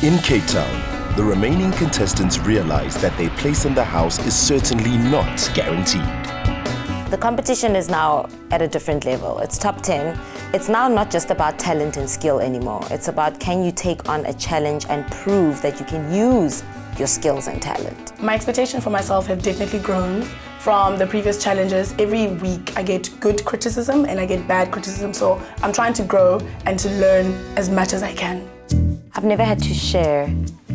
In Cape Town, the remaining contestants realize that their place in the house is certainly not guaranteed. The competition is now at a different level. It's top 10. It's now not just about talent and skill anymore. It's about, can you take on a challenge and prove that you can use your skills and talent. My expectations for myself have definitely grown from the previous challenges. Every week I get good criticism and I get bad criticism, so I'm trying to grow and to learn as much as I can. I've never had to share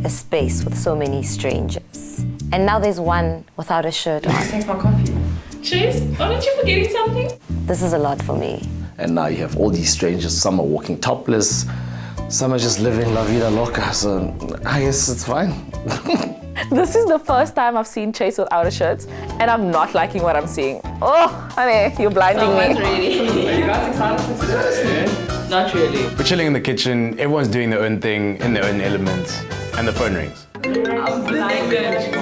a space with so many strangers. And now there's one without a shirt on. Thanks for my coffee. Chase, aren't you forgetting something? This is a lot for me. And now you have all these strangers. Some are walking topless, some are just living la vida loca, so I guess it's fine. This is the first time I've seen Chase without a shirt, and I'm not liking what I'm seeing. Oh, honey, you're blinding me. Really? Are you guys excited for today? Not really. We're chilling in the kitchen, everyone's doing their own thing in their own element, and the phone rings. I'm blinded.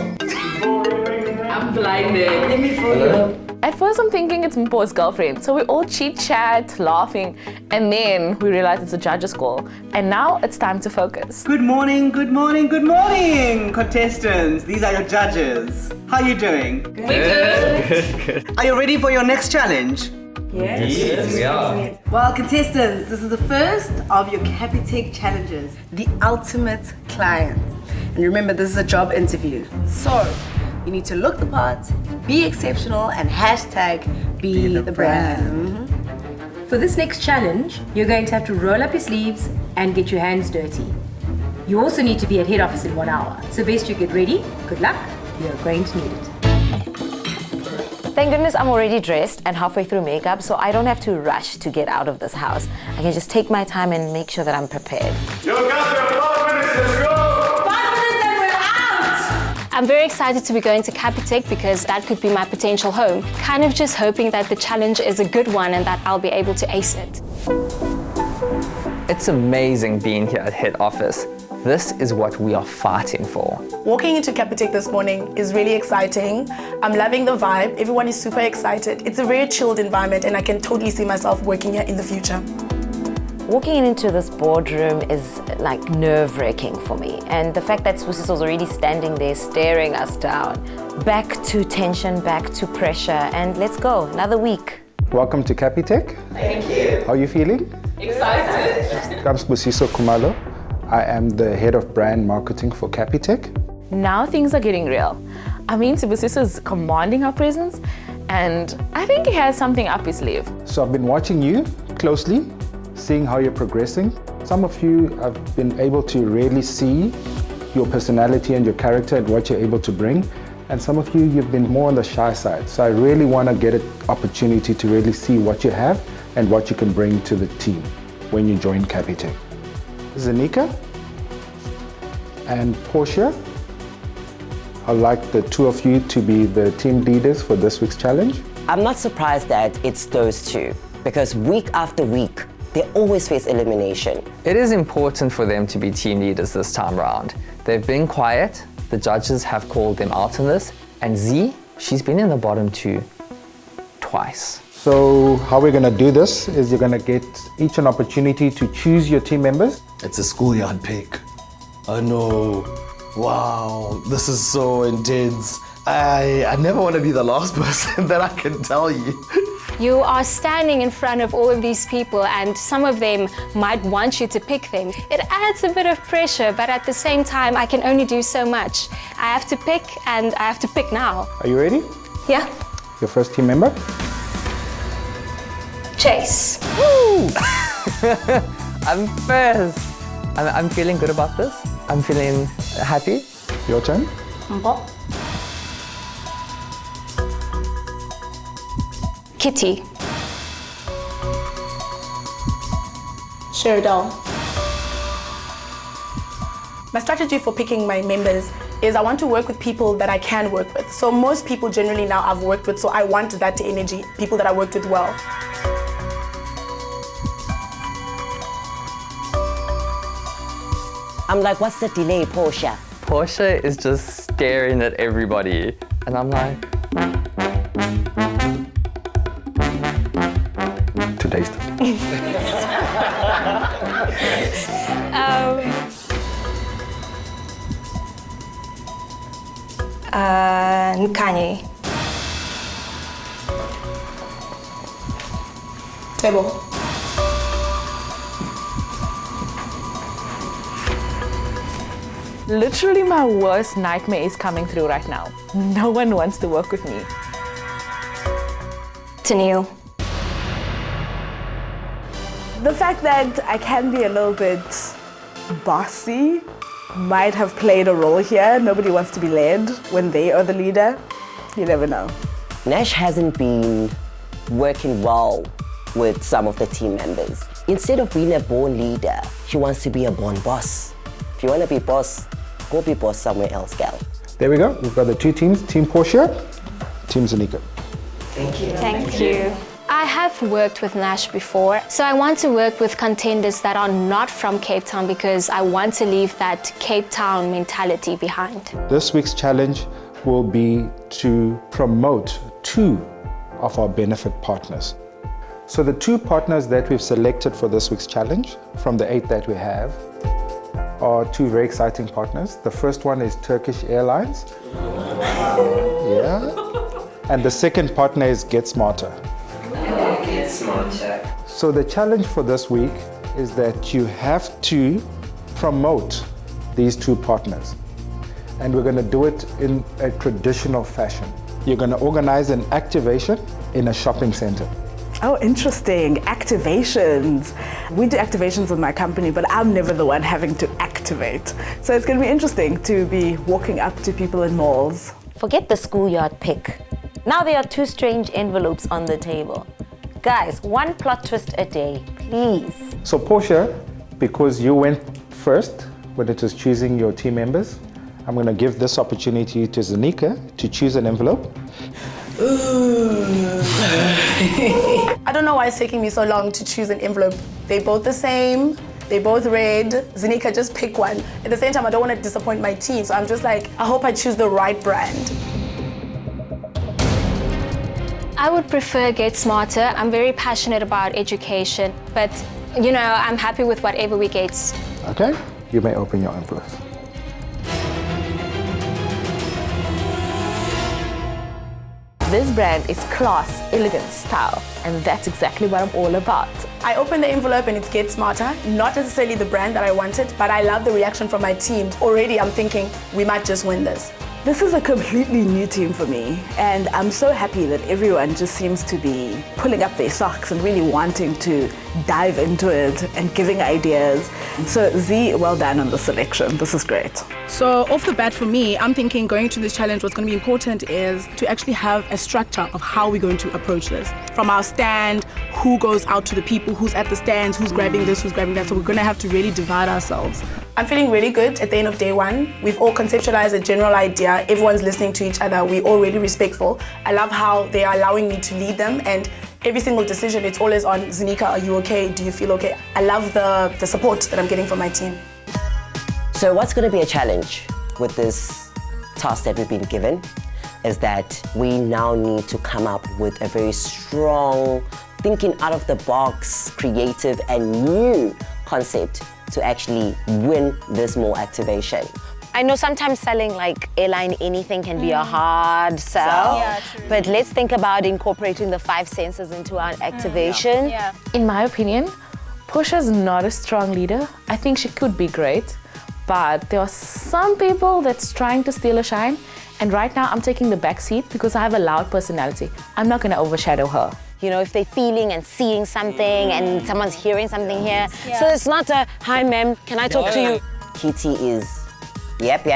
I'm blinded. Let me phone you. At first I'm thinking it's Mpo's girlfriend, so we all chit-chat, laughing, and then we realize it's a judge's call. And now it's time to focus. Good morning, good morning, good morning, contestants. These are your judges. How are you doing? Good. Are you ready for your next challenge? Yes, we are. Well, contestants, this is the first of your Capitec challenges, the ultimate client. And remember, this is a job interview. So, you need to look the part, be exceptional, and hashtag be the brand. For this next challenge, you're going to have to roll up your sleeves and get your hands dirty. You also need to be at head office in 1 hour. So best you get ready. Good luck. You're going to need it. Thank goodness I'm already dressed and halfway through makeup, so I don't have to rush to get out of this house. I can just take my time and make sure that I'm prepared. Yo, guys, 5 minutes, let's go! I'm very excited to be going to Capitec because that could be my potential home. Kind of just hoping that the challenge is a good one and that I'll be able to ace it. It's amazing being here at head office. This is what we are fighting for. Walking into Capitec this morning is really exciting. I'm loving the vibe. Everyone is super excited. It's a very chilled environment and I can totally see myself working here in the future. Walking into this boardroom is like nerve-wracking for me. And the fact that Spusiso's already standing there staring us down. Back to tension, back to pressure, and let's go, another week. Welcome to Capitec. Thank you. How are you feeling? Excited. I'm Spusiso Kumalo. I am the head of brand marketing for Capitec. Now things are getting real. I mean, Sibusiso is commanding our presence, and I think he has something up his sleeve. So I've been watching you closely, seeing how you're progressing. Some of you I've been able to really see your personality and your character and what you're able to bring. And some of you, you've been more on the shy side. So I really want to get an opportunity to really see what you have and what you can bring to the team when you join Capitec. Zanika and Portia, I'd like the two of you to be the team leaders for this week's challenge. I'm not surprised that it's those two, because week after week, they always face elimination. It is important for them to be team leaders this time around. They've been quiet, the judges have called them out on this, and Z, she's been in the bottom two twice. So how we're gonna do this is you're gonna get each an opportunity to choose your team members. It's a schoolyard pick. Oh no, wow, this is so intense. I never want to be the last person, that I can tell you. You are standing in front of all of these people and some of them might want you to pick them. It adds a bit of pressure, but at the same time, I can only do so much. I have to pick and I have to pick now. Are you ready? Yeah. Your first team member? Chase. Woo! I'm first. I'm feeling good about this. I'm feeling happy. Your turn. Mpo. Kitty. Sheridel. My strategy for picking my members is I want to work with people that I can work with. So most people generally now I've worked with, so I want that energy, people that I worked with well. I'm like, what's the delay, Portia? Portia is just staring at everybody, and I'm like... To taste. Nkanye. Table. Literally my worst nightmare is coming through right now. No one wants to work with me. Tennille. The fact that I can be a little bit bossy might have played a role here. Nobody wants to be led when they are the leader. You never know. Nash hasn't been working well with some of the team members. Instead of being a born leader, she wants to be a born boss. If you want to be boss, go be boss somewhere else, gal. There we go. We've got the two teams, Team Portia, Team Zanika. Thank you. Thank you. I have worked with Nash before, so I want to work with contenders that are not from Cape Town because I want to leave that Cape Town mentality behind. This week's challenge will be to promote 2 of our benefit partners. So the 2 partners that we've selected for this week's challenge, from the 8 that we have, are 2 very exciting partners. The first one is Turkish Airlines. Yeah. And the second partner is Get Smarter. Get Smarter. So the challenge for this week is that you have to promote these 2 partners. And we're going to do it in a traditional fashion. You're going to organize an activation in a shopping center. Oh, interesting. Activations. We do activations in my company, but I'm never the one having to activate. So it's going to be interesting to be walking up to people in malls. Forget the schoolyard pick. Now there are 2 strange envelopes on the table. Guys, 1 plot twist a day, please. So Portia, because you went first when it was choosing your team members, I'm going to give this opportunity to Zanika to choose an envelope. I don't know why it's taking me so long to choose an envelope. They're both the same. They're both red. Zanika, just pick one. At the same time, I don't want to disappoint my team, so I'm just like, I hope I choose the right brand. I would prefer Get Smarter. I'm very passionate about education, but you know, I'm happy with whatever we get. Okay, you may open your envelope. This brand is class, elegant, style, and that's exactly what I'm all about. I opened the envelope and it's Get Smarter. Not necessarily the brand that I wanted, but I love the reaction from my team. Already I'm thinking we might just win this. This is a completely new team for me, and I'm so happy that everyone just seems to be pulling up their socks and really wanting to dive into it and giving ideas. So Z, well done on the selection. This is great. So off the bat for me, I'm thinking going to this challenge, what's going to be important is to actually have a structure of how we're going to approach this. From our stand, who goes out to the people, who's at the stands, who's grabbing this, who's grabbing that. So we're going to have to really divide ourselves. I'm feeling really good at the end of day 1. We've all conceptualized a general idea. Everyone's listening to each other. We're all really respectful. I love how they are allowing me to lead them, and every single decision, it's always on Zanika, are you okay? Do you feel okay? I love the support that I'm getting from my team. So what's going to be a challenge with this task that we've been given is that we now need to come up with a very strong, thinking out of the box, creative and new concept to actually win this mall activation. I know sometimes selling like airline anything can be a hard sell, but let's think about incorporating the 5 senses into our activation. In my opinion, Portia's not a strong leader. I think she could be great, but there are some people that's trying to steal her shine, and right now I'm taking the back seat because I have a loud personality. I'm not gonna overshadow her. You know, if they're feeling and seeing something and someone's hearing something here. So it's not a, hi ma'am, can I talk to you? Kitty is, yep,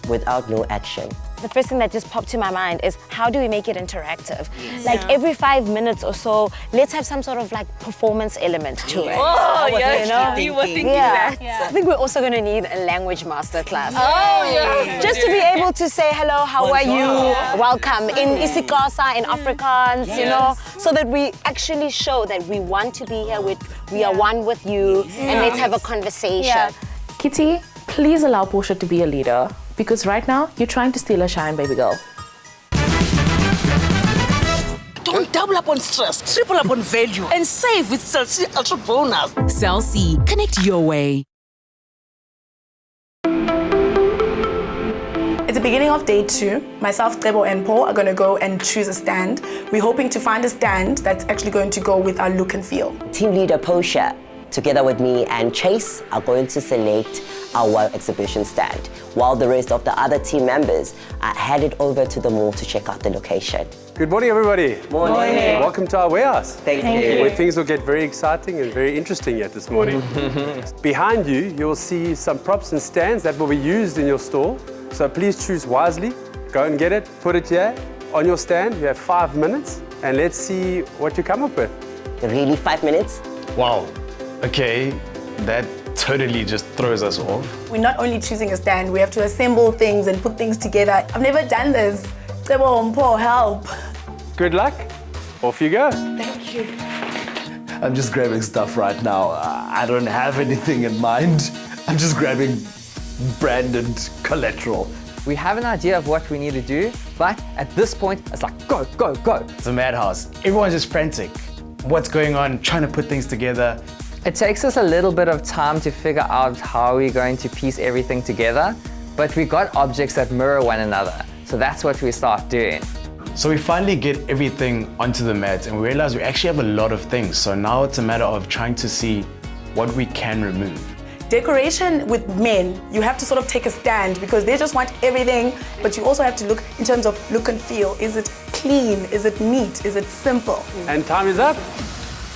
without no action. The first thing that just popped to my mind is how do we make it interactive? Like every 5 minutes or so, let's have some sort of like performance element to it. Oh, yes, you were thinking that. I think we're also going to need a language master class. Oh, yes. Just to be able to say hello, how are you, welcome, in isiXhosa, in Afrikaans, you know, so that we actually show that we want to be here, we are one with you, and let's have a conversation. Kitty, please allow Portia to be a leader, because right now you're trying to steal her shine, baby girl. Don't double up on stress, triple up on value, and save with Cell C Ultra Bonus. Cell C, connect your way. It's a beginning of day 2, myself, Tebo, and Paul are going to go and choose a stand. We're hoping to find a stand that's actually going to go with our look and feel. Team leader Portia, together with me and Chase, are going to select our exhibition stand, while the rest of the other team members are headed over to the mall to check out the location. Good morning, everybody. Morning. Welcome to our warehouse. Thank you. Where things will get very exciting and very interesting yet this morning. Behind you, you'll see some props and stands that will be used in your store. So please choose wisely. Go and get it, put it here on your stand. You have 5 minutes, and let's see what you come up with. Really, 5 minutes? Wow. Okay, that totally just throws us off. We're not only choosing a stand, we have to assemble things and put things together. I've never done this. Tebo and Paul, help. Good luck. Off you go. Thank you. I'm just grabbing stuff right now. I don't have anything in mind. I'm just grabbing branded collateral. We have an idea of what we need to do, but at this point, it's like, go, go, go. It's a madhouse. Everyone's just frantic. What's going on? Trying to put things together. It takes us a little bit of time to figure out how we're going to piece everything together, but we got objects that mirror one another. So that's what we start doing. So we finally get everything onto the mat and we realize we actually have a lot of things. So now it's a matter of trying to see what we can remove. Decoration with men, you have to sort of take a stand because they just want everything, but you also have to look in terms of look and feel. Is it clean? Is it neat? Is it simple? And time is up.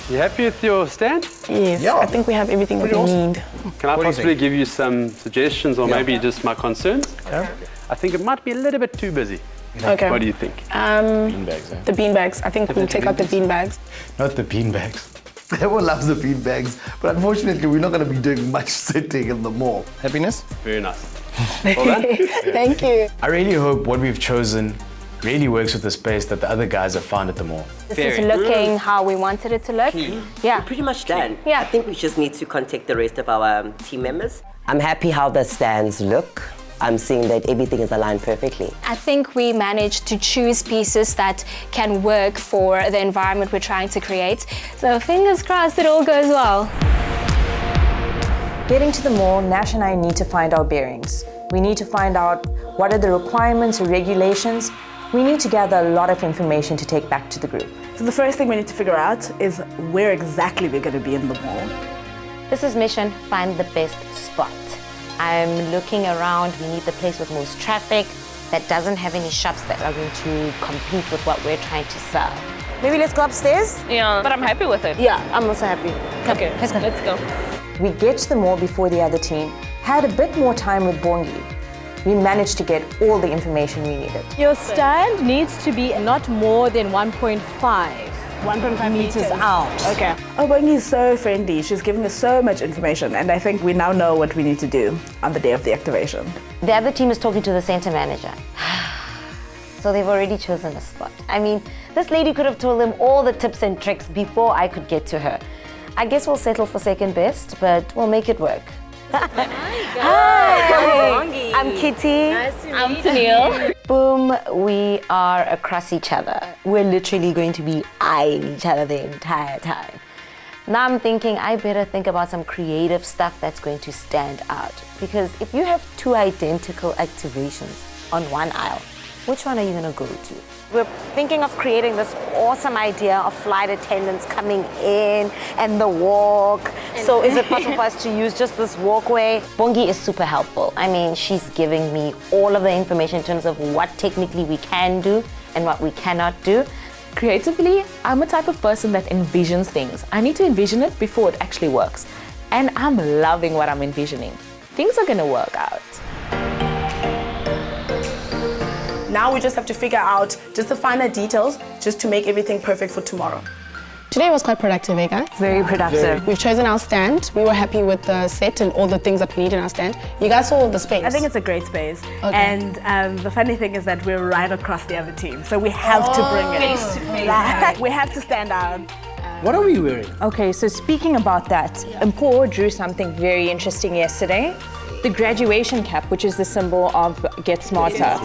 You happy with your stand? Yes, I think we have everything that we need. Can I possibly give you some suggestions or maybe just my concerns? Yeah. I think it might be a little bit too busy. Okay. What do you think? Beanbags, eh? The beanbags. I think we'll take out the beanbags. Not the beanbags. Everyone loves the beanbags, but unfortunately, we're not going to be doing much sitting in the mall. Happiness? Very nice. Well done. Thank you. I really hope what we've chosen really works with the space that the other guys have found at the mall. This is looking how we wanted it to look. Yeah. We're pretty much done. Yeah. I think we just need to contact the rest of our team members. I'm happy how the stands look. I'm seeing that everything is aligned perfectly. I think we managed to choose pieces that can work for the environment we're trying to create. So fingers crossed it all goes well. Getting to the mall, Nash and I need to find our bearings. We need to find out what are the requirements or regulations. We need to gather a lot of information to take back to the group. So the first thing we need to figure out is where exactly we're going to be in the mall. This is mission, find the best spot. I'm looking around, we need the place with most traffic that doesn't have any shops that are going to compete with what we're trying to sell. Maybe let's go upstairs? Yeah, but I'm happy with it. Yeah, I'm also happy. Okay, let's go. We get to the mall before the other team, had a bit more time with Bongi. We managed to get all the information we needed. Your stand needs to be not more than 1.5 meters out. Okay. Oh, Bongi is so friendly. She's giving us so much information, and I think we now know what we need to do on the day of the activation. The other team is talking to the center manager. So they've already chosen a spot. I mean, this lady could have told them all the tips and tricks before I could get to her. I guess we'll settle for second best, but we'll make it work. Hi, I'm Kitty. Nice to I'm meet Tennille. Boom, we are across each other. We're literally going to be eyeing each other the entire time. Now I'm thinking I better think about some creative stuff that's going to stand out. Because if you have two identical activations on one aisle, which one are you gonna go to? We're thinking of creating this awesome idea of flight attendants coming in and the walk. So is it possible for us to use just this walkway? Bongi is super helpful. I mean, she's giving me all of the information in terms of what technically we can do and what we cannot do. Creatively, I'm a type of person that envisions things. I need to envision it before it actually works. And I'm loving what I'm envisioning. Things are gonna work out. Now we just have to figure out just the finer details just to make everything perfect for tomorrow. Today was quite productive, eh guys? Very productive. We've chosen our stand. We were happy with the set and all the things that we need in our stand. You guys saw the space. I think it's a great space. Okay. And the funny thing is that we're right across the other team. So we have to bring it. Face to face. We have to stand out. What are we wearing? Okay, so speaking about that, Mpho drew something very interesting yesterday. The graduation cap, which is the symbol of Get Smarter.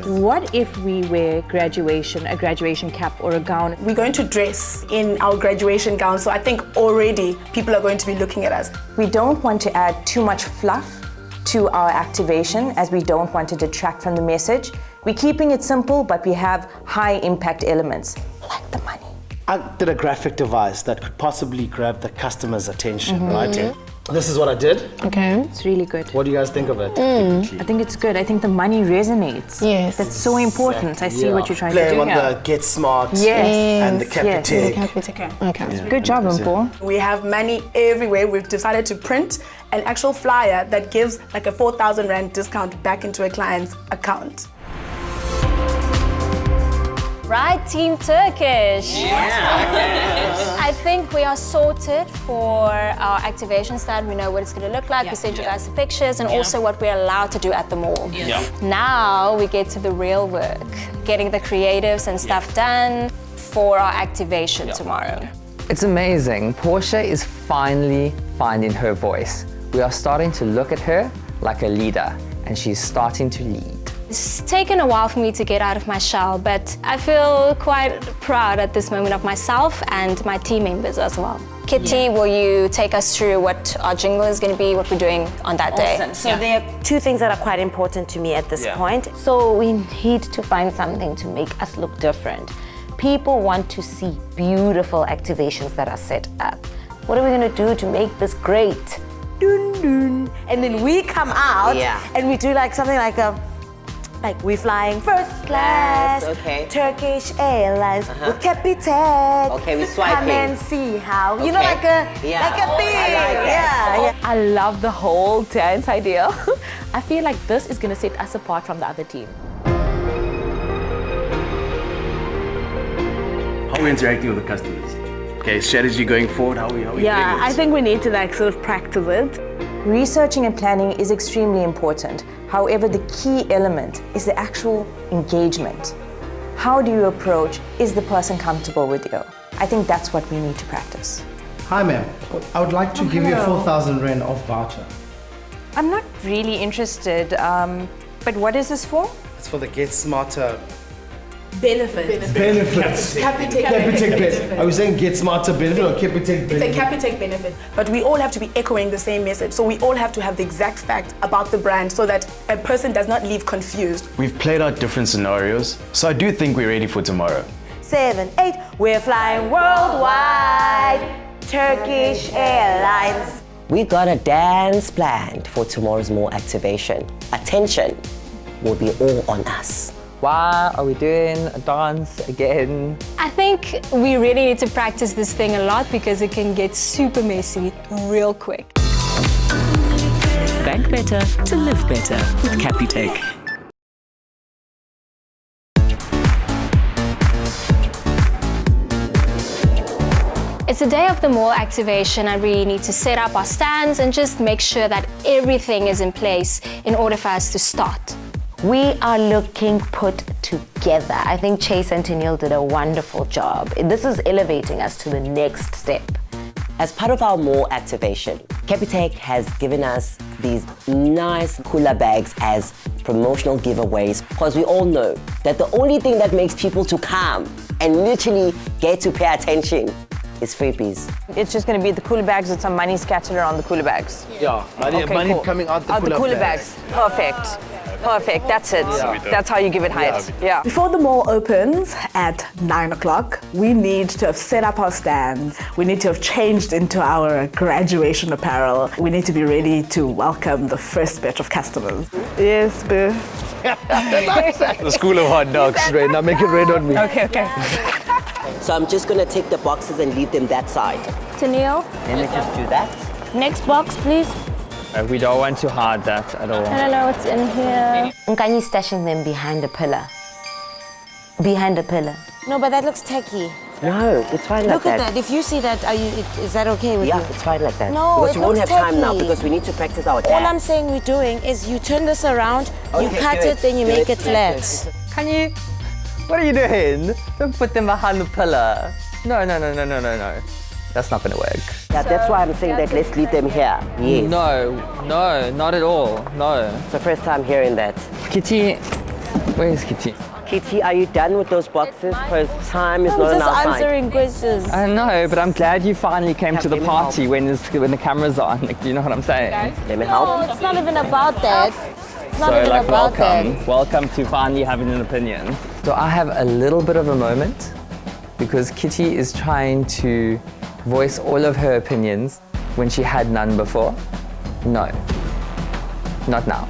What if we wear a graduation cap or a gown? We're going to dress in our graduation gown, so I think already people are going to be looking at us. We don't want to add too much fluff to our activation, as we don't want to detract from the message. We're keeping it simple, but we have high impact elements, like the money. I did a graphic device that could possibly grab the customer's attention, right? This is what I did. Okay. It's really good. What do you guys think of it? I think it's good. I think the money resonates. Yes. That's so important. I see what you're trying to do. Playing on the Get Smart and the Capitec. Okay. Good job, Mpo. We have money everywhere. We've decided to print an actual flyer that gives like a 4,000 Rand discount back into a client's account. Right, Team Turkish. I think we are sorted for our activation start. We know what it's going to look like. We sent you guys the pictures and also what we're allowed to do at the mall. Now we get to the real work, getting the creatives and stuff done for our activation tomorrow. It's amazing. Portia is finally finding her voice. We are starting to look at her like a leader, and she's starting to lead. It's taken a while for me to get out of my shell, but I feel quite proud at this moment of myself and my team members as well. Kitty, will you take us through what our jingle is going to be, what we're doing on that day? Awesome. So there are two things that are quite important to me at this point. So we need to find something to make us look different. People want to see beautiful activations that are set up. What are we going to do to make this great? Dun, dun. And then we come out and we do like something like we're flying first class, Turkish Airlines, with Capitec. Okay, we swiping. Come and see how, you know, like a thing. I love the whole dance idea. I feel like this is going to set us apart from the other team. How are we interacting with the customers? Okay, strategy going forward, how are we doing Yeah, I this? think we need to like sort of practice it. Researching and planning is extremely important. However, the key element is the actual engagement. How do you approach? Is the person comfortable with you? I think that's what we need to practice. Hi ma'am, I would like to give you 4,000 Rand off voucher. I'm not really interested, but what is this for? It's for the Get Smarter Benefits. Capitec benefit. Are we saying Get Smarter benefit or Capitec benefit? It's a Capitec benefit, but we all have to be echoing the same message. So we all have to have the exact fact about the brand so that a person does not leave confused. We've played out different scenarios, so I do think we're ready for tomorrow. 7, 8, we're flying worldwide, Turkish Airlines. We got a dance planned for tomorrow's mall activation. Attention will be all on us. Why are we doing a dance again? I think we really need to practice this thing a lot because it can get super messy real quick. Bank better to live better with Capitec. It's the day of the mall activation and we need to set up our stands and just make sure that everything is in place in order for us to start. We are looking put together. I think Chase and Tennille did a wonderful job. This is elevating us to the next step. As part of our mall activation, Capitec has given us these nice cooler bags as promotional giveaways because we all know that the only thing that makes people to come and literally get to pay attention is freebies. It's just going to be the cooler bags with some money scattered around the cooler bags. Yeah, money cool. coming out the cooler bags. Perfect. Perfect, that's it. That's how you give it height. Yeah. Before the mall opens at 9 o'clock, we need to have set up our stands. We need to have changed into our graduation apparel. We need to be ready to welcome the first batch of customers. Yes, boo. The school of hot dogs. Right, now make it red on me. Okay. So I'm just gonna take the boxes and leave them that side. Tennille? Let me just do that. Next box, please. We don't want to hide that at all. I don't know what's in here. Nkanyi stashing them behind a pillar. Behind a pillar. No, but that looks tacky. No, it's fine like that. Look at that. If you see that, is that okay with you? Yeah, it's fine like that. No, because it we won't have looks time now tacky. because we need to practice our dance. All I'm saying we're doing is you turn this around, you Okay, cut do it, then you do make it flat. Can you? What are you doing? Don't put them behind the pillar. No. That's not going to work. Yeah, that's why I'm saying that let's leave them here. Yes. No, not at all. No. It's the first time hearing that. Kitty, where is Kitty? Kitty, are you done with those boxes? Because time is not on our side. I'm just answering questions. I know, but I'm glad you finally came to the party when the cameras are on. Like, do you know what I'm saying? Let me help. No, it's not even about that. It's not even about that. Welcome to finally having an opinion. So I have a little bit of a moment because Kitty is trying to voice all of her opinions when she had none before. No, not now.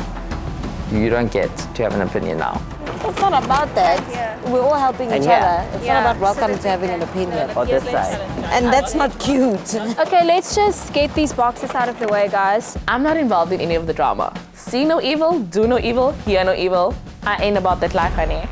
You don't get to have an opinion now. It's not about that. We're all helping each other. It's not about welcome to having an opinion. On this side. And that's not cute. Okay, let's just get these boxes out of the way, guys. I'm not involved in any of the drama. See no evil, do no evil, hear no evil. I ain't about that life, honey.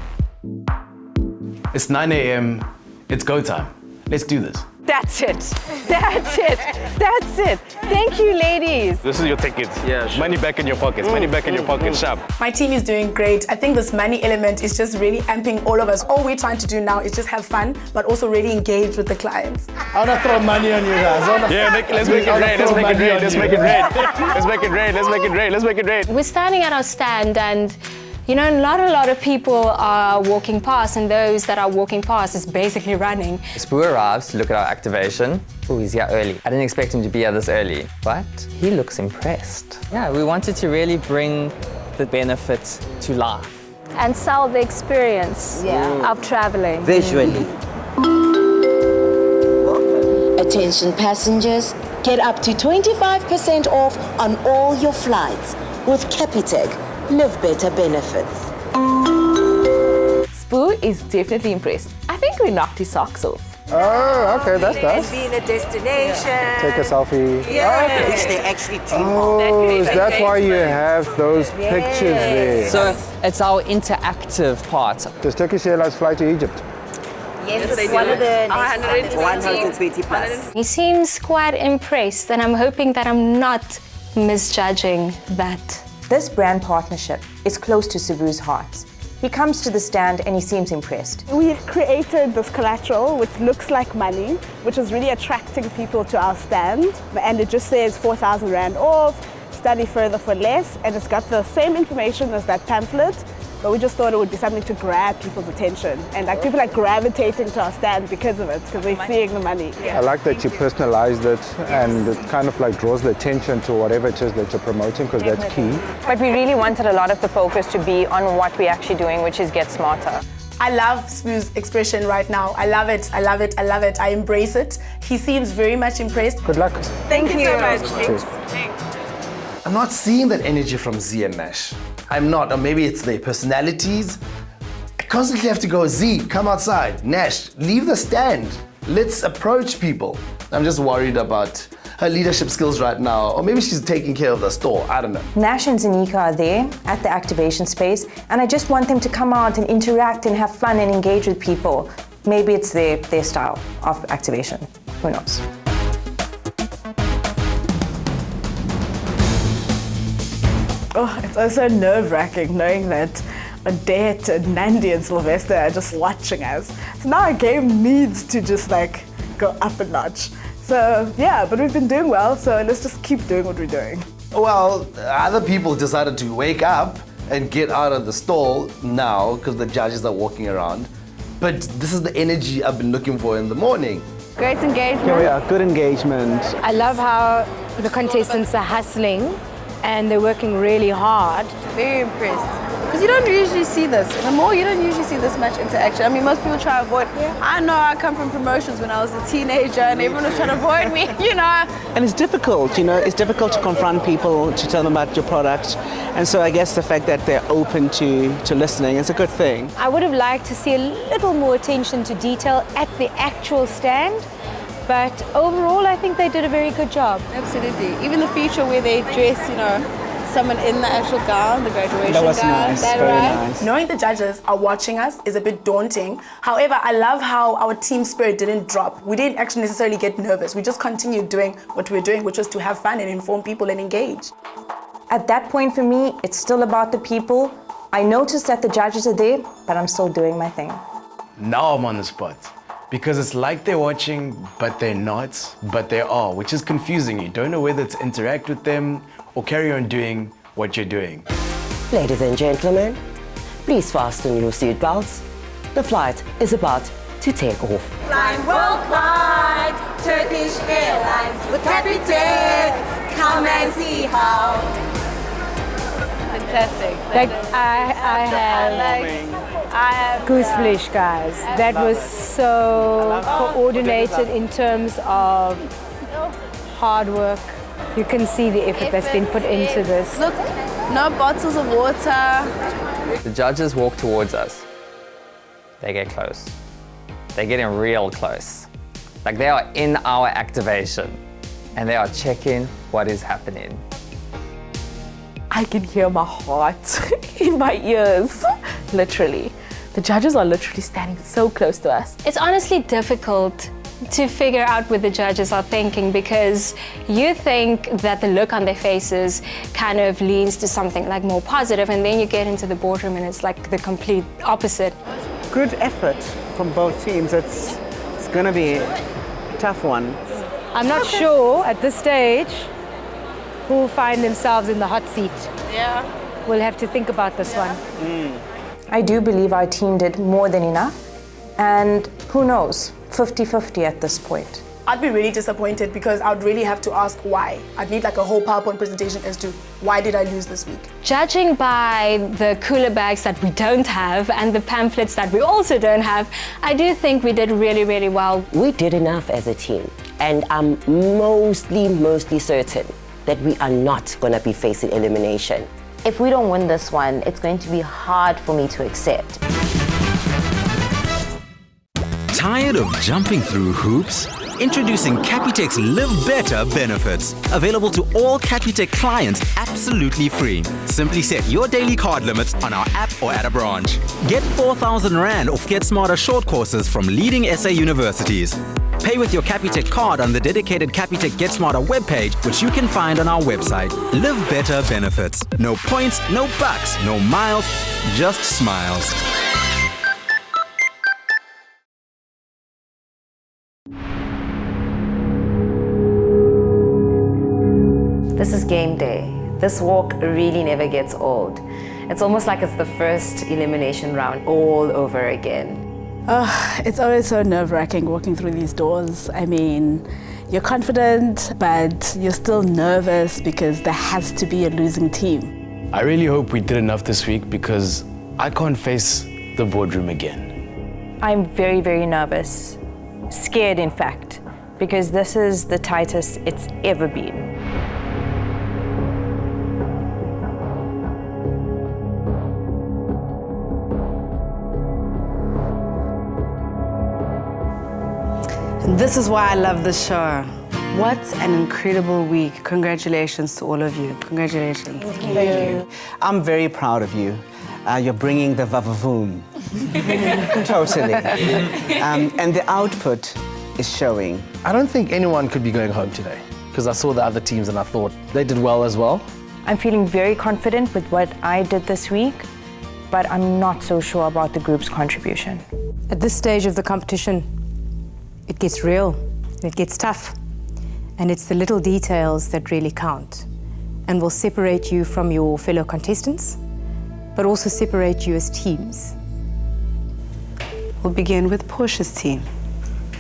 It's 9 a.m. It's go time. Let's do this. That's it. That's it. That's it. Thank you, ladies. This is your ticket. Yeah, sure. Money back in your pockets. Money back in your pockets. Sharp. My team is doing great. I think this money element is just really amping all of us. All we're trying to do now is just have fun, but also really engage with the clients. I want to throw money on you guys. Yeah, let's make it red. Let's make it red. Let's make it red. Let's make it red. Let's make it red. Let's make it red. We're standing at our stand and not a lot of people are walking past, and those that are walking past is basically running. Spoo arrives to look at our activation. Oh, he's here early. I didn't expect him to be here this early, but he looks impressed. Yeah, we wanted to really bring the benefits to life. And sell the experience of traveling. Visually. Attention passengers, get up to 25% off on all your flights with Capitec. Live better benefits. Spoo is definitely impressed. I think we knocked his socks off. Oh, okay, that's nice. Being a destination. Take a selfie. Yeah. Which they actually dream Oh, is that why you have those pictures there? So it's our interactive part. Does Turkish Airlines fly to Egypt? Yes, they one of the 120 plus. He seems quite impressed, and I'm hoping that I'm not misjudging that. This brand partnership is close to Sabu's heart. He comes to the stand and he seems impressed. We created this collateral which looks like money, which is really attracting people to our stand. And it just says 4,000 Rand off, study further for less, and it's got the same information as that pamphlet, but we just thought it would be something to grab people's attention. And like people are gravitating to our stand because of it, because they're seeing the money. I like that you personalized it and it kind of like draws the attention to whatever it is that you're promoting, because that's key. But we really wanted a lot of the focus to be on what we're actually doing, which is get smarter. I love Spoo's expression right now. I love it, I love it, I love it. I embrace it. He seems very much impressed. Good luck. Thank you so much. Cheers. I'm not seeing that energy from Z and Nash. I'm not, or maybe it's their personalities. I constantly have to go, Z, come outside. Nash, leave the stand. Let's approach people. I'm just worried about her leadership skills right now, or maybe she's taking care of the store, I don't know. Nash and Zanika are there at the activation space, and I just want them to come out and interact and have fun and engage with people. Maybe it's their style of activation. Who knows? Oh, it's also nerve-wracking knowing that Odette and Nandi and Sylvester are just watching us. So now our game needs to just like go up a notch. So yeah, but we've been doing well, so let's just keep doing what we're doing. Well, other people decided to wake up and get out of the stall now because the judges are walking around. But this is the energy I've been looking for in the morning. Great engagement. Here we are, good engagement. I love how the contestants are hustling and they're working really hard. Very impressed. Because you don't usually see this. In the mall, you don't usually see this much interaction. I mean, most people try to avoid. I know I come from promotions when I was a teenager and everyone was trying to avoid me, you know. And it's difficult, it's difficult to confront people, to tell them about your product. And so I guess the fact that they're open to listening is a good thing. I would have liked to see a little more attention to detail at the actual stand. But overall, I think they did a very good job. Absolutely. Even the feature where they dress, someone in the actual gown, the graduation gown. That was nice, very nice. Knowing the judges are watching us is a bit daunting. However, I love how our team spirit didn't drop. We didn't actually necessarily get nervous. We just continued doing what we're doing, which was to have fun and inform people and engage. At that point for me, it's still about the people. I noticed that the judges are there, but I'm still doing my thing. Now I'm on the spot. Because it's like they're watching, but they're not, but they are, which is confusing. You don't know whether to interact with them or carry on doing what you're doing. Ladies and gentlemen, Please fasten your seatbelts. The flight is about to take off. Flying worldwide, Turkish Airlines with Capitec. Come and see how. Fantastic. I have gooseflesh, guys. That was so coordinated in terms of hard work. You can see the effort that's been put into this. Look, no bottles of water. The judges walk towards us. They get close. They're getting real close. Like they are in our activation and they are checking what is happening. I can hear my heart in my ears, literally. The judges are literally standing so close to us. It's honestly difficult to figure out what the judges are thinking because you think that the look on their faces kind of leans to something like more positive, and then you get into the boardroom and it's like the complete opposite. Good effort from both teams. It's going to be a tough one. I'm not sure at this stage who will find themselves in the hot seat. Yeah. We'll have to think about this one. I do believe our team did more than enough, and who knows, 50-50 at this point. I'd be really disappointed because I'd really have to ask why. I'd need like a whole PowerPoint presentation as to why did I lose this week. Judging by the cooler bags that we don't have and the pamphlets that we also don't have, I do think we did really, really well. We did enough as a team, and I'm mostly certain that we are not going to be facing elimination. If we don't win this one, it's going to be hard for me to accept. Tired of jumping through hoops? Introducing Capitec's Live Better benefits. Available to all Capitec clients absolutely free. Simply set your daily card limits on our app or at a branch. Get 4,000 Rand off Get Smarter short courses from leading SA universities. Pay with your Capitec card on the dedicated Capitec Get Smarter webpage, which you can find on our website. Live Better benefits. No points, no bucks, no miles, just smiles. This is game day. This walk really never gets old. It's almost like it's the first elimination round all over again. It's always so nerve-wracking walking through these doors. I mean, you're confident, but you're still nervous because there has to be a losing team. I really hope we did enough this week because I can't face the boardroom again. I'm very, very nervous. Scared, in fact, because this is the tightest it's ever been. This is why I love this show. What an incredible week. Congratulations to all of you. Congratulations. Thank you. I'm very proud of you. You're bringing the vavavoom. Totally. And the output is showing. I don't think anyone could be going home today because I saw the other teams and I thought they did well as well. I'm feeling very confident with what I did this week, but I'm not so sure about the group's contribution. At this stage of the competition, it gets real, it gets tough, and it's the little details that really count and will separate you from your fellow contestants, but also separate you as teams. We'll begin with Portia's team.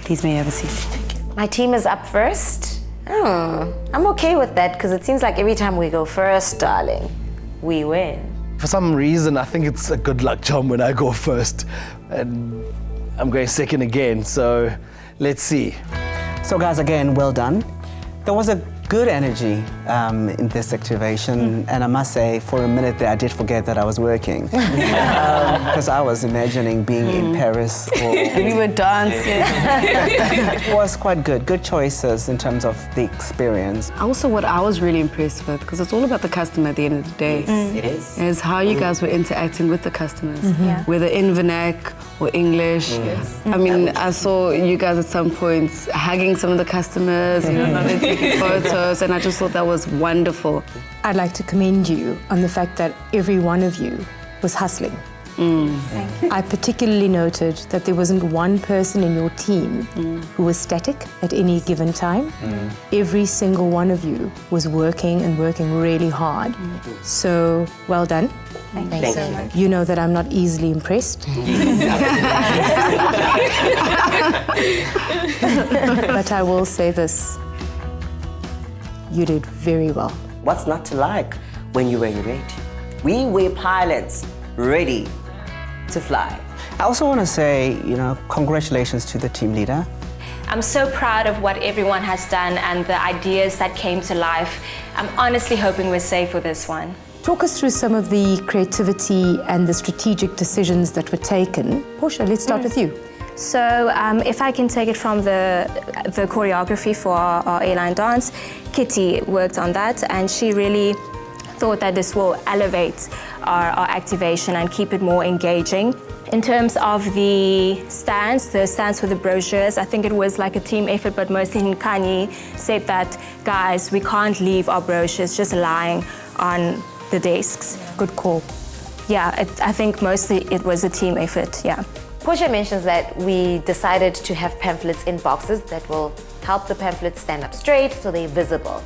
Please may I have a seat. My team is up first. I'm okay with that because it seems like every time we go first, darling, we win. For some reason, I think it's a good luck charm when I go first. And I'm going second again, so let's see. So guys, again, well done. There was a good energy in this activation, and I must say, for a minute there, I did forget that I was working. Because I was imagining being in Paris. We were dancing. It was quite good. Good choices in terms of the experience. Also, what I was really impressed with, because it's all about the customer at the end of the day. It is. Is how you guys were interacting with the customers. Yeah. Whether in vernac or English. I mean, I saw you guys at some points hugging some of the customers, you know, not taking photos, and I just thought that was wonderful. I'd like to commend you on the fact that every one of you was hustling. Thank you. I particularly noted that there wasn't one person in your team who was static at any given time. Every single one of you was working and working really hard. So, well done. Thank you so much. You know that I'm not easily impressed. But I will say this. You did very well. What's not to like when you were red? We were pilots ready to fly. I also want to say, congratulations to the team leader. I'm so proud of what everyone has done and the ideas that came to life. I'm honestly hoping we're safe with this one. Talk us through some of the creativity and the strategic decisions that were taken. Portia, let's start with you. So if I can take it from the choreography for our airline dance, Kitty worked on that, and she really thought that this will elevate our activation and keep it more engaging. In terms of the stands for the brochures, I think it was like a team effort, but mostly Nkanyi said that, guys, we can't leave our brochures just lying on the desks. Good call. Yeah, I think mostly it was a team effort, yeah. Portia mentions that we decided to have pamphlets in boxes that will help the pamphlets stand up straight so they're visible.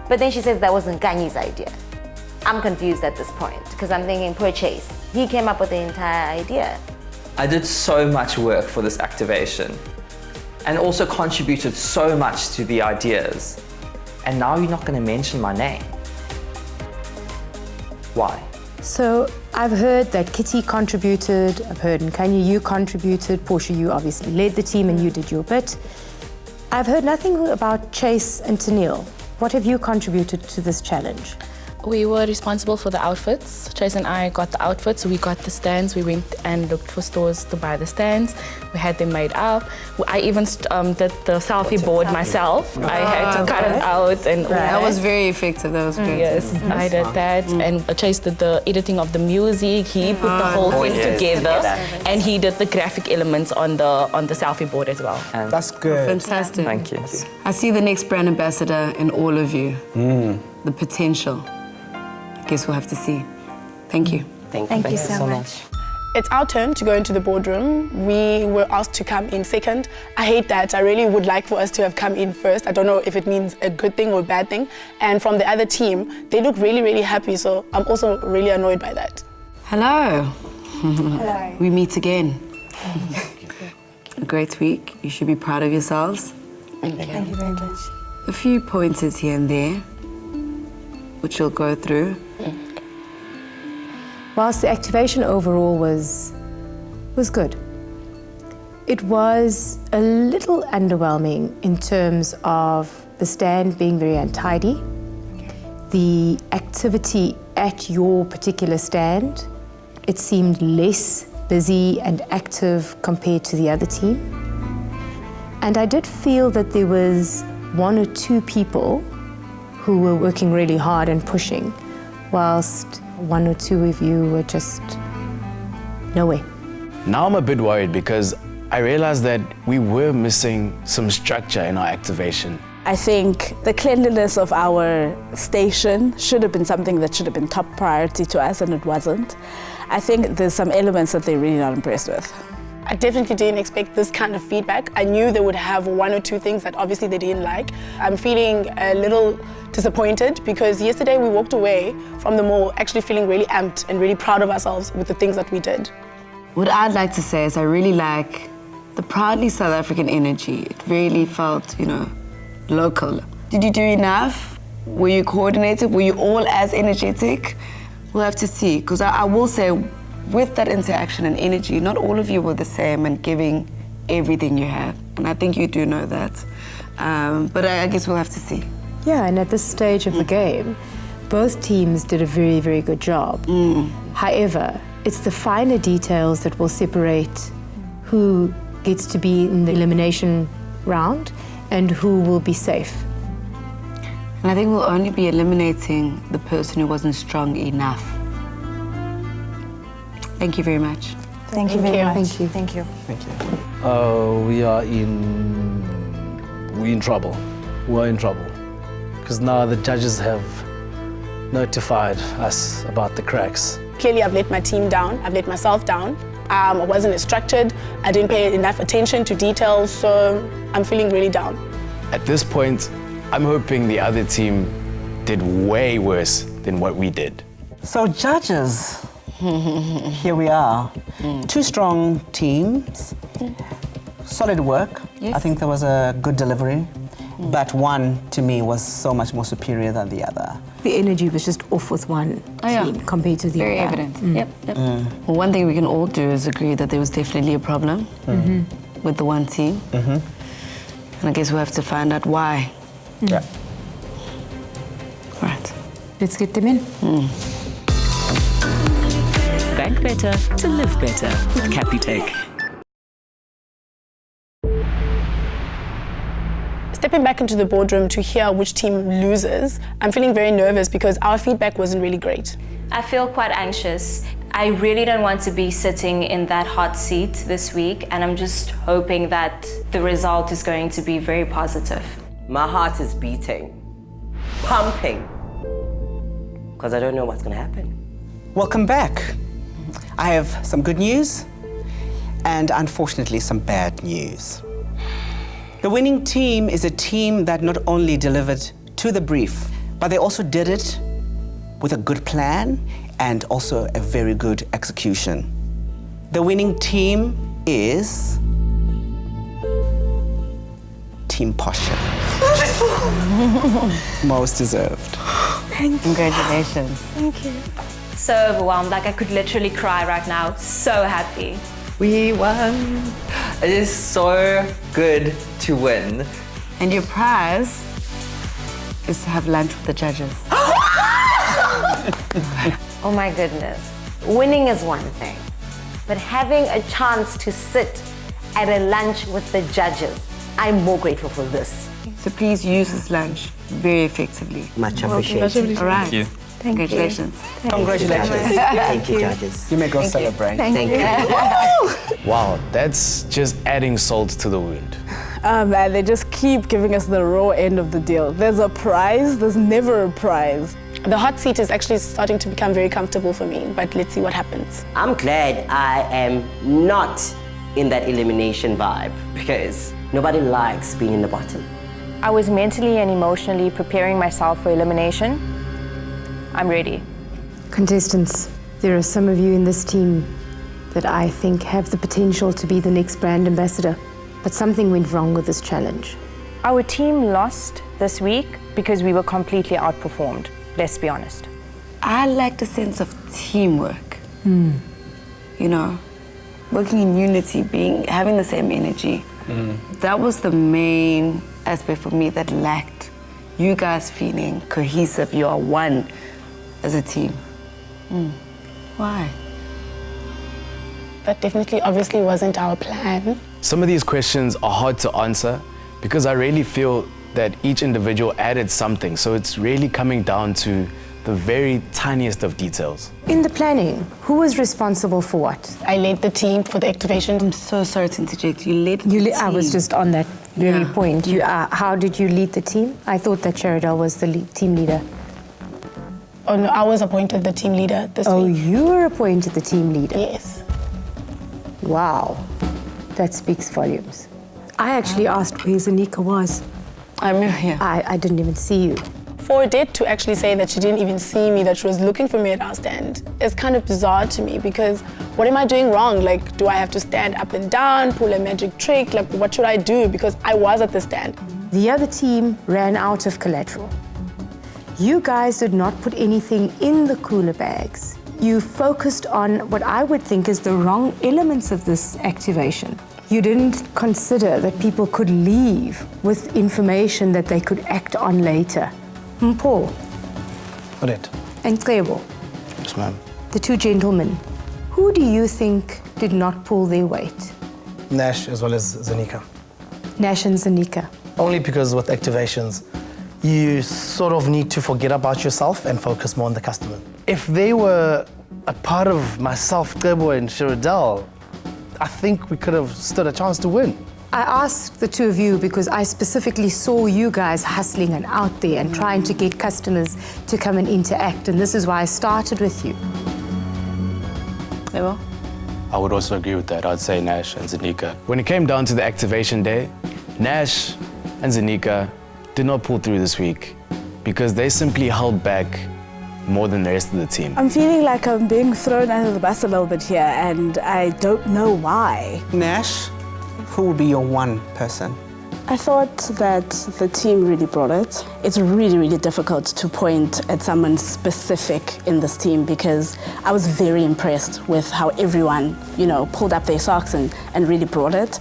But then she says that was Nkanyi's idea. I'm confused at this point because I'm thinking, poor Chase, he came up with the entire idea. I did so much work for this activation and also contributed so much to the ideas. And now you're not going to mention my name. Why? So I've heard that Kitty contributed, I've heard Nkanyi, you contributed, Portia, you obviously led the team and you did your bit. I've heard nothing about Chase and Tennille. What have you contributed to this challenge? We were responsible for the outfits. Chase and I got the outfits, we got the stands, we went and looked for stores to buy the stands. We had them made up. I even did the selfie board myself. I had to cut it out. And that was very effective, that was great. Yes, I did that. And Chase did the editing of the music. He put the whole thing together. And he did the graphic elements on the selfie board as well. And that's good. Fantastic. Thank you. I see the next brand ambassador in all of you. The potential. Guess we'll have to see. Thank you. Thank you so much. It's our turn to go into the boardroom. We were asked to come in second. I hate that. I really would like for us to have come in first. I don't know if it means a good thing or a bad thing. And from the other team, they look really, really happy. So I'm also really annoyed by that. Hello. Hello. We meet again. A great week. You should be proud of yourselves. Thank you very much. A few pointers here and there, which you'll go through. Whilst the activation overall was good, it was a little underwhelming in terms of the stand being very untidy, the activity at your particular stand, it seemed less busy and active compared to the other team. And I did feel that there was one or two people who were working really hard and pushing, whilst one or two of you were just nowhere. Now I'm a bit worried because I realized that we were missing some structure in our activation. I think the cleanliness of our station should have been something that should have been top priority to us, and it wasn't. I think there's some elements that they're really not impressed with. I definitely didn't expect this kind of feedback. I knew they would have one or two things that obviously they didn't like. I'm feeling a little disappointed because yesterday we walked away from the mall actually feeling really amped and really proud of ourselves with the things that we did. What I'd like to say is I really like the proudly South African energy. It really felt, local. Did you do enough? Were you coordinated? Were you all as energetic? We'll have to see, because I will say, with that interaction and energy, not all of you were the same and giving everything you have. And I think you do know that. But I guess we'll have to see. Yeah, and at this stage of the game, both teams did a very, very good job. However, it's the finer details that will separate who gets to be in the elimination round and who will be safe. And I think we'll only be eliminating the person who wasn't strong enough. Thank you very much. Thank you very much. Thank you. Thank you. Thank you. We're in trouble. We're in trouble. Because now the judges have notified us about the cracks. Clearly, I've let my team down. I've let myself down. I wasn't as structured. I didn't pay enough attention to details, so I'm feeling really down. At this point, I'm hoping the other team did way worse than what we did. So judges, Here we are. Two strong teams. Solid work. Yes. I think there was a good delivery. But one, to me, was so much more superior than the other. The energy was just off with one team compared to the Very other. evident. Yep. Well, one thing we can all do is agree that there was definitely a problem with the one team. And I guess we'll have to find out why. Yeah. Right. Let's get them in. Bank better to live better with Capitec. Stepping back into the boardroom to hear which team loses, I'm feeling very nervous because our feedback wasn't really great. I feel quite anxious. I really don't want to be sitting in that hot seat this week, and I'm just hoping that the result is going to be very positive. My heart is beating, pumping, because I don't know what's going to happen. Welcome back. I have some good news and unfortunately some bad news. The winning team is a team that not only delivered to the brief, but they also did it with a good plan and also a very good execution. The winning team is Team Posture. Most deserved. Thank you. Congratulations. Thank you. So overwhelmed, like I could literally cry right now. So happy. We won. It is so good to win. And your prize is to have lunch with the judges. Oh my goodness. Winning is one thing, but having a chance to sit at a lunch with the judges, I'm more grateful for this. So please use this lunch very effectively. Much appreciated. All right. Thank you. Congratulations. Congratulations. Thank you, judges. You may go Thank you. celebrate. Thank you. Wow, that's just adding salt to the wound. Man, they just keep giving us the raw end of the deal. There's a prize, there's never a prize. The hot seat is actually starting to become very comfortable for me, but let's see what happens. I'm glad I am not in that elimination vibe because nobody likes being in the bottom. I was mentally and emotionally preparing myself for elimination. I'm ready. Contestants, there are some of you in this team that I think have the potential to be the next brand ambassador, but something went wrong with this challenge. Our team lost this week because we were completely outperformed, let's be honest. I liked a sense of teamwork. You know, working in unity, having the same energy. That was the main aspect for me that lacked. You guys feeling cohesive, you are one as a team. Why? That definitely, obviously, wasn't our plan. Some of these questions are hard to answer because I really feel that each individual added something. So it's really coming down to the very tiniest of details. In the planning, who was responsible for what? I led the team for the activation. I'm so sorry to interject. You led the team. I was just on that very point. How did you lead the team? I thought that Cheridel was the team leader. Oh no, I was appointed the team leader this week. Oh, you were appointed the team leader? Yes. Wow, that speaks volumes. I actually asked where Zanika was. I'm here. I didn't even see you. For Odette to actually say that she didn't even see me, that she was looking for me at our stand, is kind of bizarre to me because what am I doing wrong? Like, do I have to stand up and down, pull a magic trick? Like, what should I do? Because I was at the stand. The other team ran out of collateral. You guys did not put anything in the cooler bags. You focused on what I would think is the wrong elements of this activation. You didn't consider that people could leave with information that they could act on later. Paul. Odette. And Cebo. Yes, ma'am. The two gentlemen. Who do you think did not pull their weight? Nash as well as Zanika. Nash and Zanika. Only because with activations, you sort of need to forget about yourself and focus more on the customer. If they were a part of myself, Cebo and Cheridel, I think we could have stood a chance to win. I asked the two of you because I specifically saw you guys hustling and out there and trying to get customers to come and interact, and this is why I started with you. Cebo? I would also agree with that. I'd say Nash and Zanika. When it came down to the activation day, Nash and Zanika did not pull through this week because they simply held back more than the rest of the team? I'm feeling like I'm being thrown under the bus a little bit here, and I don't know why. Nash, who will be your one person? I thought that the team really brought it. It's really, really difficult to point at someone specific in this team because I was very impressed with how everyone, pulled up their socks and really brought it.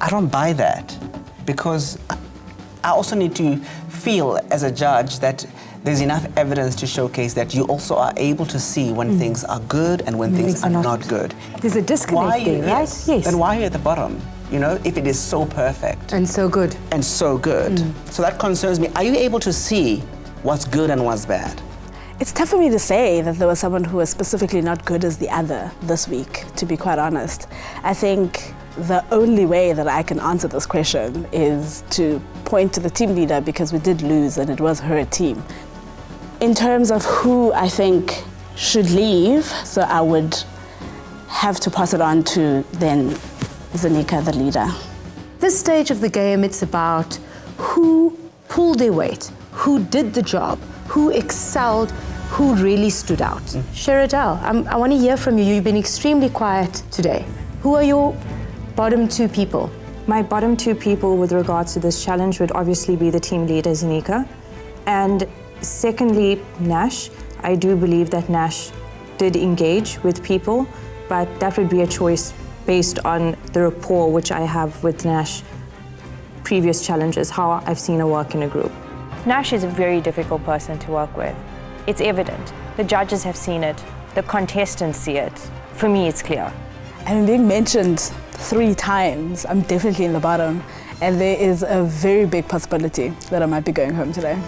I don't buy that because I also need to feel as a judge that there's enough evidence to showcase that you also are able to see when things are good and when things are not good. There's a disconnect there, right? Yes. Then why are you at the bottom? If it is so perfect. And so good. And so good. So that concerns me. Are you able to see what's good and what's bad? It's tough for me to say that there was someone who was specifically not good as the other this week, to be quite honest. I think the only way that I can answer this question is to point to the team leader because we did lose and it was her team. In terms of who I think should leave, so I would have to pass it on to then Zanika, the leader. This stage of the game, it's about who pulled their weight, who did the job, who excelled, who really stood out. Sheridel, I want to hear from you. You've been extremely quiet today. Who are your bottom two people? My bottom two people with regards to this challenge would obviously be the team leader, Zanika. And secondly, Nash. I do believe that Nash did engage with people, but that would be a choice based on the rapport which I have with Nash, previous challenges, how I've seen her work in a group. Nash is a very difficult person to work with. It's evident. The judges have seen it. The contestants see it. For me, it's clear. I'm being mentioned 3 times. I'm definitely in the bottom. And there is a very big possibility that I might be going home today.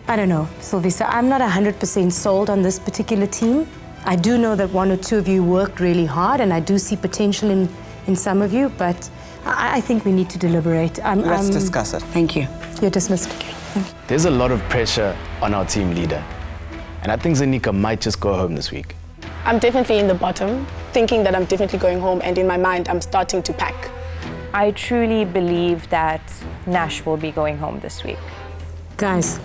I don't know, Sylvester. I'm not 100% sold on this particular team. I do know that 1 or 2 of you worked really hard, and I do see potential in some of you, but I think we need to deliberate. Let's discuss it. Thank you. You're dismissed. There's a lot of pressure on our team leader, and I think Zanika might just go home this week. I'm definitely in the bottom, thinking that I'm definitely going home, and in my mind, I'm starting to pack. I truly believe that Nash will be going home this week. Guys,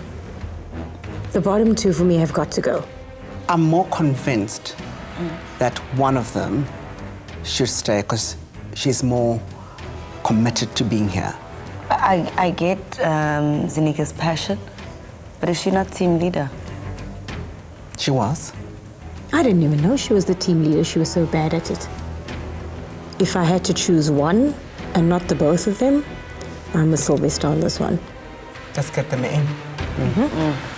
the bottom 2 for me have got to go. I'm more convinced that one of them should stay because she's more committed to being here. I get Zanika's passion, but is she not team leader? She was. I didn't even know she was the team leader. She was so bad at it. If I had to choose one and not the both of them, I'm a Sylvester on this one. Let's get them in.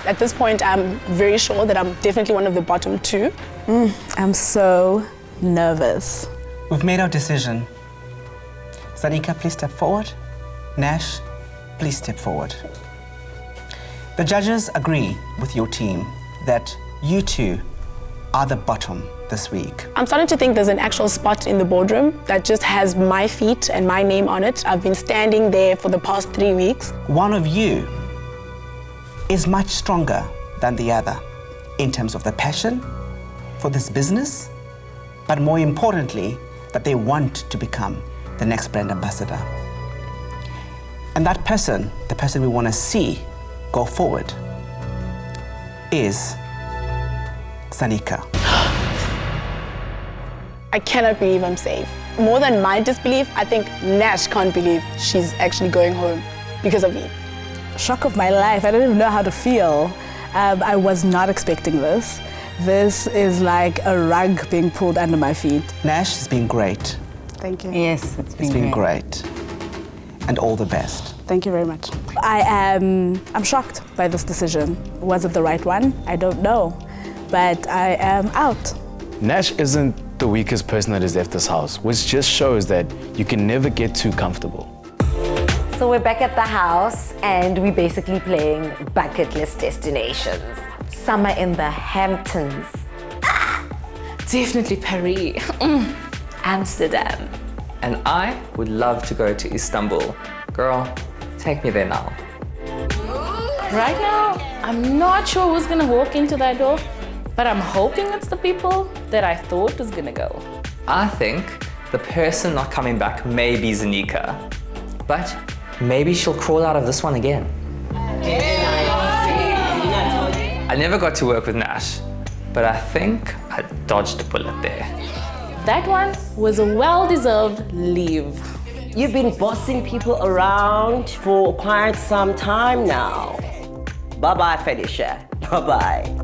At this point, I'm very sure that I'm definitely one of the bottom 2. I'm so nervous. We've made our decision. Zanika, please step forward. Nash, please step forward. The judges agree with your team that you two are the bottom this week. I'm starting to think there's an actual spot in the boardroom that just has my feet and my name on it. I've been standing there for the past 3 weeks. One of you is much stronger than the other in terms of the passion for this business, but more importantly, that they want to become the next brand ambassador. And that person, the person we want to see go forward, is Zanika. I cannot believe I'm safe. More than my disbelief, I think Nash can't believe she's actually going home because of me. Shock of my life. I don't even know how to feel. I was not expecting this. This is like a rug being pulled under my feet. Nash has been great. Thank you. Yes, It's been great. And all the best. Thank you very much. I'm shocked by this decision. Was it the right one? I don't know. But I am out. Nash isn't the weakest person that has left this house, which just shows that you can never get too comfortable. So we're back at the house and we're basically playing bucket list destinations. Summer in the Hamptons. Definitely Paris. Amsterdam. And I would love to go to Istanbul. Girl, take me there now. Right now, I'm not sure who's gonna walk into that door, but I'm hoping it's the people that I thought was gonna go. I think the person not coming back may be Zanika, but maybe she'll crawl out of this one again. I never got to work with Nash, but I think I dodged a bullet there. That one was a well-deserved leave. You've been bossing people around for quite some time now. Bye-bye, Felicia. Bye-bye.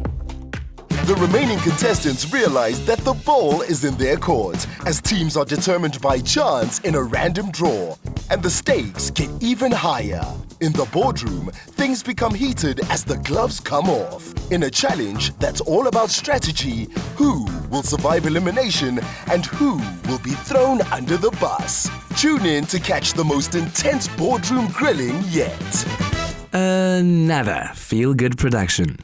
The remaining contestants realize that the ball is in their court, as teams are determined by chance in a random draw, and the stakes get even higher. In the boardroom, things become heated as the gloves come off. In a challenge that's all about strategy, who will survive elimination and who will be thrown under the bus? Tune in to catch the most intense boardroom grilling yet. Another feel-good production.